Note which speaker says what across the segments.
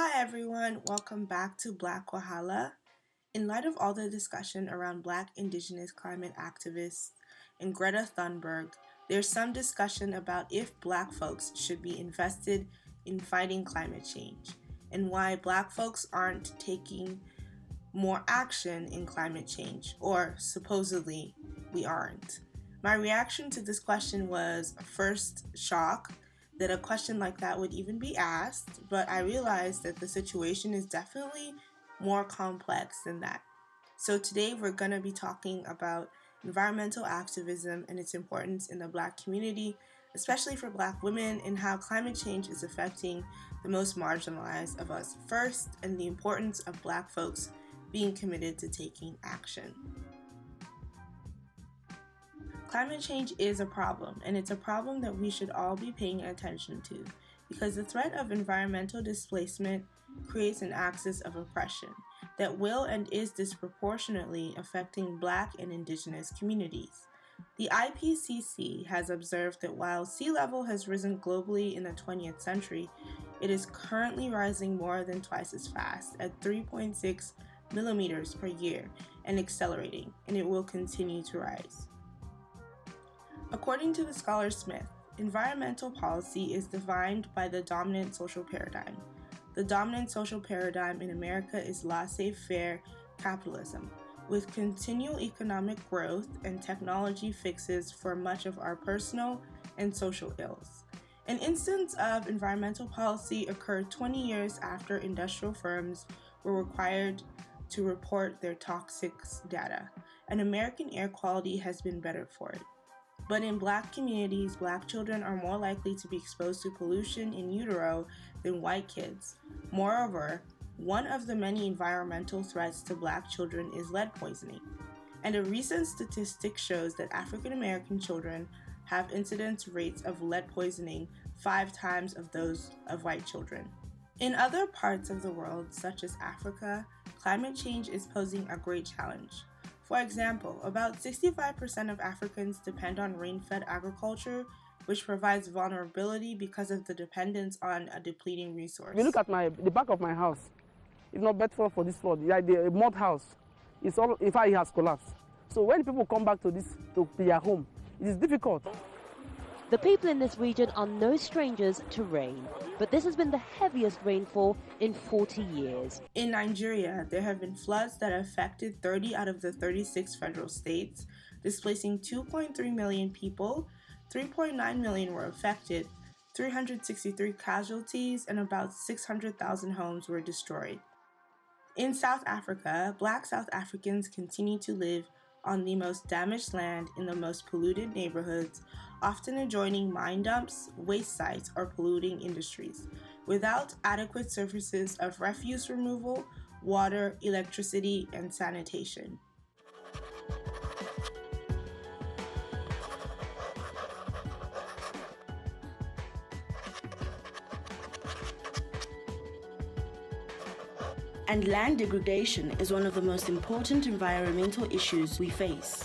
Speaker 1: Hi everyone, welcome back to Black Wahala. In light of all the discussion around Black Indigenous climate activists and Greta Thunberg, there's some discussion about if Black folks should be invested in fighting climate change and why Black folks aren't taking more action in climate change, or supposedly we aren't. My reaction to this question was first shock that a question like that would even be asked, but I realized that the situation is definitely more complex than that. So today we're going to be talking about environmental activism and its importance in the Black community, especially for Black women, and how climate change is affecting the most marginalized of us first, and the importance of Black folks being committed to taking action. Climate change is a problem, and it's a problem that we should all be paying attention to, because the threat of environmental displacement creates an axis of oppression that will and is disproportionately affecting Black and Indigenous communities. The IPCC has observed that while sea level has risen globally in the 20th century, it is currently rising more than twice as fast at 3.6 millimeters per year and accelerating, and it will continue to rise. According to the scholar Smith, environmental policy is defined by the dominant social paradigm. The dominant social paradigm in America is laissez-faire capitalism, with continual economic growth and technology fixes for much of our personal and social ills. An instance of environmental policy occurred 20 years after industrial firms were required to report their toxics data, and American air quality has been better for it. But in Black communities, Black children are more likely to be exposed to pollution in utero than white kids. Moreover, one of the many environmental threats to Black children is lead poisoning. And a recent statistic shows that African American children have incidence rates of lead poisoning 5 times of those of white children. In other parts of the world, such as Africa, climate change is posing a great challenge. For example, about 65% of Africans depend on rain-fed agriculture, which provides vulnerability because of the dependence on a depleting resource.
Speaker 2: If you look at the back of my house, it's not better for this flood. The mud house, it's all, in fact, it has collapsed. So when people come back to their home, it is difficult.
Speaker 3: The people in this region are no strangers to rain, but this has been the heaviest rainfall in 40 years.
Speaker 1: In Nigeria, there have been floods that affected 30 out of the 36 federal states, displacing 2.3 million people, 3.9 million were affected, 363 casualties, and about 600,000 homes were destroyed. In South Africa, Black South Africans continue to live on the most damaged land in the most polluted neighborhoods, often adjoining mine dumps, waste sites, or polluting industries, without adequate services of refuse removal, water, electricity, and sanitation.
Speaker 4: And land degradation is one of the most important environmental issues we face.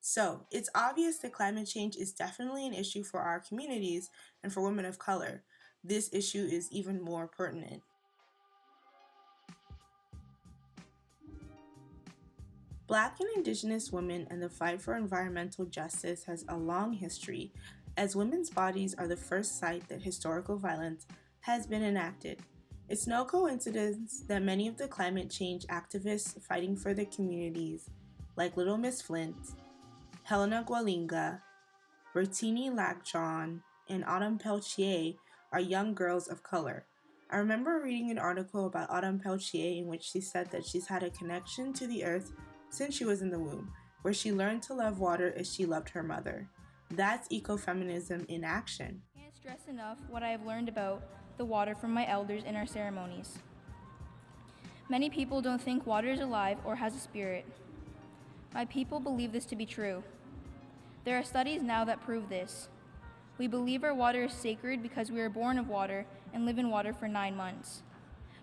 Speaker 1: So, it's obvious that climate change is definitely an issue for our communities and for women of color. This issue is even more pertinent. Black and Indigenous women and the fight for environmental justice has a long history, as women's bodies are the first site that historical violence has been enacted. It's no coincidence that many of the climate change activists fighting for their communities, like Little Miss Flint, Helena Gwalinga, Bertini Lagjon, and Autumn Peltier, are young girls of color. I remember reading an article about Autumn Peltier in which she said that she's had a connection to the earth since she was in the womb, where she learned to love water as she loved her mother. That's ecofeminism in action.
Speaker 5: I can't stress enough what I have learned about the water from my elders in our ceremonies. Many people don't think water is alive or has a spirit. My people believe this to be true. There are studies now that prove this. We believe our water is sacred because we are born of water and live in water for 9 months.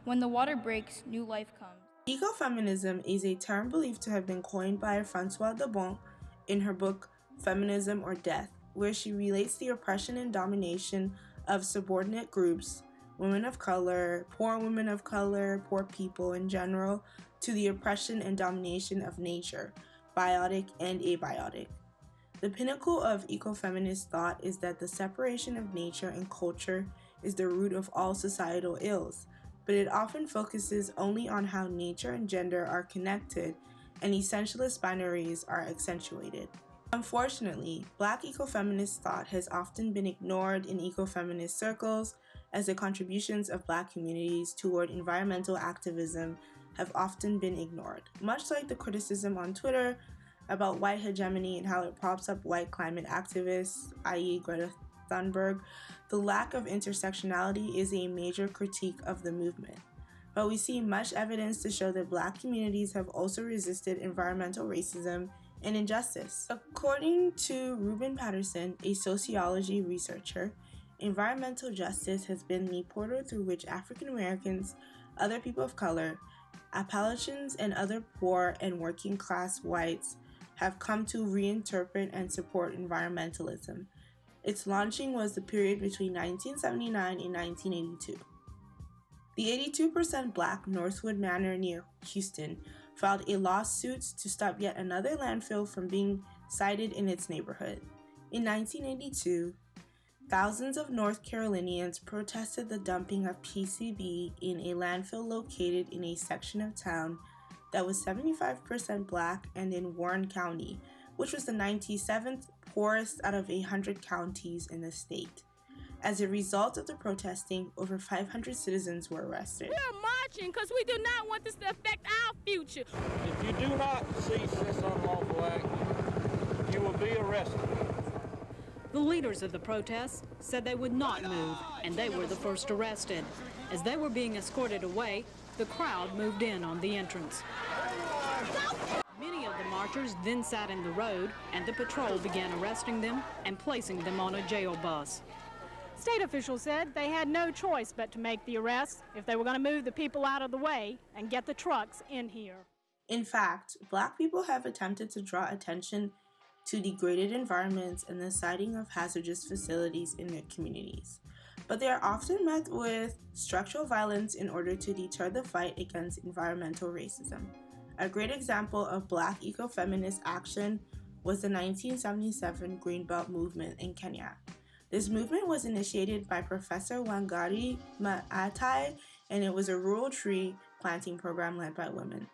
Speaker 5: When the water breaks, new life comes.
Speaker 1: Ecofeminism is a term believed to have been coined by Françoise Debon in her book Feminism or Death, where she relates the oppression and domination of subordinate groups, women of color, poor people in general, to the oppression and domination of nature, biotic and abiotic. The pinnacle of ecofeminist thought is that the separation of nature and culture is the root of all societal ills, but it often focuses only on how nature and gender are connected and essentialist binaries are accentuated. Unfortunately, Black ecofeminist thought has often been ignored in ecofeminist circles, as the contributions of Black communities toward environmental activism have often been ignored, much like the criticism on Twitter about white hegemony and how it props up white climate activists, i.e. Greta Thunberg. The lack of intersectionality is a major critique of the movement. But we see much evidence to show that Black communities have also resisted environmental racism and injustice. According to Rubin Patterson, a sociology researcher, environmental justice has been the portal through which African Americans, other people of color, Appalachians, and other poor and working class whites have come to reinterpret and support environmentalism. Its launching was the period between 1979 and 1982. The 82% Black Northwood Manor near Houston filed a lawsuit to stop yet another landfill from being sited in its neighborhood. In 1982, thousands of North Carolinians protested the dumping of PCB in a landfill located in a section of town that was 75% Black and in Warren County, which was the 97th poorest out of 100 counties in the state. As a result of the protesting, over 500 citizens were arrested.
Speaker 6: We're marching because we do not want this to affect our future.
Speaker 7: If you do not cease this unlawful act, you will be arrested.
Speaker 8: The leaders of the protests said they would not move, and they were the first arrested. As they were being escorted away, the crowd moved in on the entrance. Many of the marchers then sat in the road, and the patrol began arresting them and placing them on a jail bus.
Speaker 6: State officials said they had no choice but to make the arrest if they were going to move the people out of the way and get the trucks in here.
Speaker 1: In fact, Black people have attempted to draw attention to degraded environments and the siting of hazardous facilities in their communities, but they are often met with structural violence in order to deter the fight against environmental racism. A great example of Black ecofeminist action was the 1977 Greenbelt movement in Kenya. This movement was initiated by Professor Wangari Maathai, and it was a rural tree planting program led by women.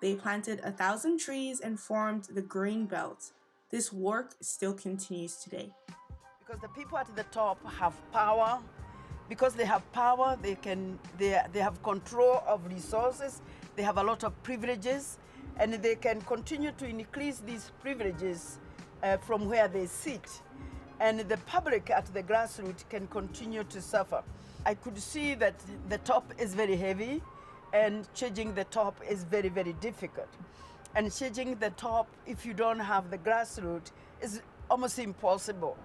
Speaker 1: They planted 1,000 trees and formed the Green Belt. This work still continues today.
Speaker 9: Because the people at the top have power. Because they have power, they have control of resources, they have a lot of privileges, and they can continue to increase these privileges from where they sit. And the public at the grassroots can continue to suffer. I could see that the top is very heavy, and changing the top is very, very difficult. And changing the top, if you don't have the grassroots, is almost impossible.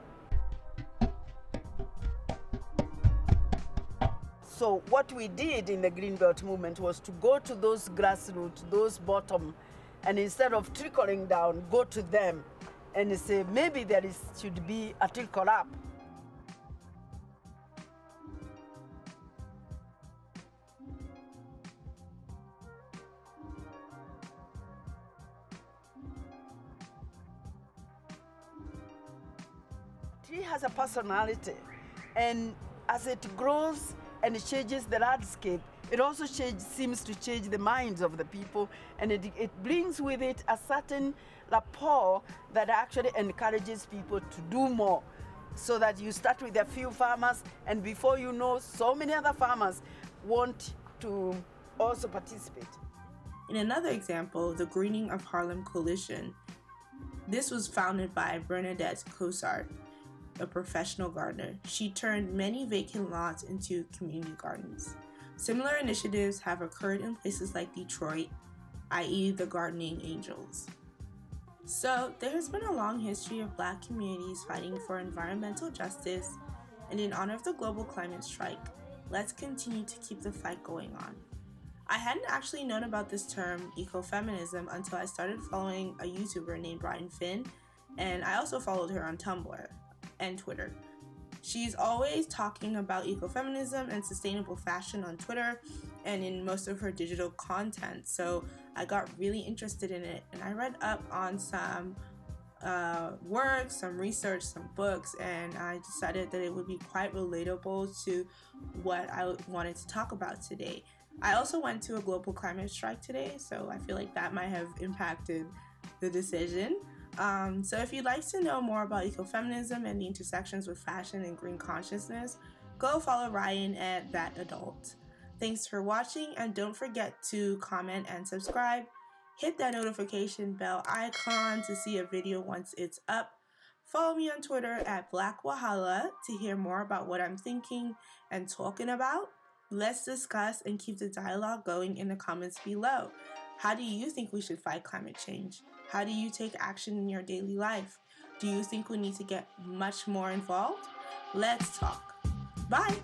Speaker 9: So what we did in the Greenbelt movement was to go to those grassroots, those bottom, and instead of trickling down, go to them and say maybe should be a trickle up. Tree has a personality, and as it grows and it changes the landscape, it also seems to change the minds of the people, and it brings with it a certain rapport that actually encourages people to do more, so that you start with a few farmers, and before you know, so many other farmers want to also participate.
Speaker 1: In another example, the Greening of Harlem Coalition. This was founded by Bernadette Cossart, a professional gardener. She turned many vacant lots into community gardens. Similar initiatives have occurred in places like Detroit, i.e. the Gardening Angels. So there has been a long history of Black communities fighting for environmental justice, and in honor of the global climate strike, Let's continue to keep the fight going on. I hadn't actually known about this term, ecofeminism, until I started following a YouTuber named Brian Finn, and I also followed her on Tumblr and Twitter. She's always talking about ecofeminism and sustainable fashion on Twitter and in most of her digital content, so I got really interested in it, and I read up on some work, some research, some books, and I decided that it would be quite relatable to what I wanted to talk about today. I also went to a global climate strike today, so I feel like that might have impacted the decision. So if you'd like to know more about ecofeminism and the intersections with fashion and green consciousness, go follow Ryan at That Adult. Thanks for watching, and don't forget to comment and subscribe. Hit that notification bell icon to see a video once it's up. Follow me on Twitter at Black Wahala to hear more about what I'm thinking and talking about. Let's discuss and keep the dialogue going in the comments below. How do you think we should fight climate change? How do you take action in your daily life? Do you think we need to get much more involved? Let's talk. Bye!